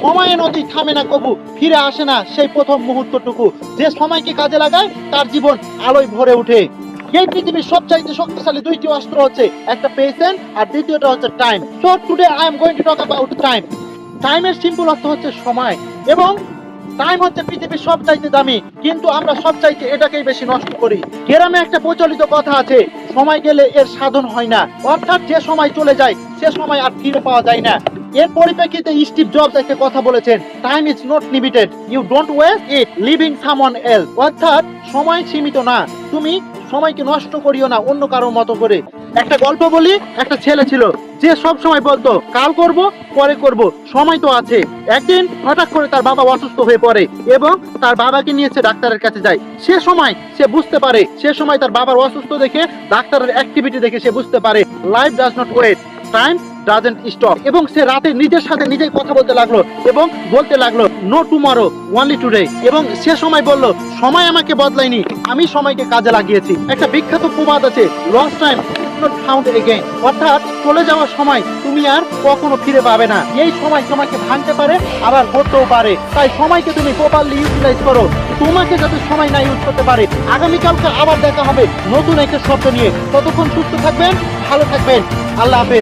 সময়ের নদী থামে না কবু, ফিরে আসে না সেই প্রথম মুহূর্তটুকু। যে সময়কে কাজে লাগায় তার জীবন আলোয় ভরে ওঠে। এই পৃথিবীর সবচাইতে শক্তিশালী দুইটি অস্ত্র হচ্ছে, একটা পেশেন্স আর দ্বিতীয়টা হচ্ছে time. So today I am going to talk about time. টাইমের সিম্পল অর্থ হচ্ছে সময়, এবং টাইম হচ্ছে পৃথিবীর সবচাইতে দামি, কিন্তু আমরা সবচাইতে এটাকেই বেশি নষ্ট করি। গ্রামে একটা প্রচলিত কথা আছে, সময় গেলে এর সাধন হয় না। অর্থাৎ যে সময় চলে যায় সে সময় আর ফিরে পাওয়া যায় না। এর পরিপ্রেক্ষিতে স্টিভ জবস একটা কথা বলেছেন, time is not limited, you don't waste it living someone else. অর্থাৎ সময় সীমিত না, তুমি সময়কে নষ্ট করিও না অন্য কারোর মতো করে। একটা গল্প বলি, একটা ছেলে ছিল যে সব সময় বলতো কাল করব, পরে করব, সময় তো আছে। একদিন হঠাৎ করে তার বাবা অসুস্থ হয়ে পড়ে এবং তার বাবাকে নিয়ে সে ডাক্তারের কাছে যায়। সে সময় সে বুঝতে পারে, সে সময় তার বাবার অসুস্থ দেখে, ডাক্তারের অ্যাক্টিভিটি দেখে সে বুঝতে পারে life does not wait, time doesn't stop. এবং সে রাতে নিজের সাথে নিজেই কথা বলতে লাগলো এবং বলতে লাগলো নো টুমরো, অনলি টুডে। এবং সে সময় বলল, সময় আমাকে বদলায়নি, আমি সময়কে কাজে লাগিয়েছি। একটা বিখ্যাত প্রবাদ আছে, lost time not found again. অর্থাৎ চলে যাওয়ার সময় তুমি আর কখনো ফিরে পাবে না। এই সময় তোমাকে ভাঙতে পারে, আবার গড়তেও পারে। তাই সময়কে তুমি প্রপারলি ইউটিলাইজ করো। তোমাকে যাতে সময় না ইউজ করতে পারে। আগামীকালকে আবার দেখা হবে নতুন একটা শব্দ নিয়ে। ততক্ষণ সুস্থ থাকবেন, ভালো থাকবেন। আল্লাহ হাফেজ।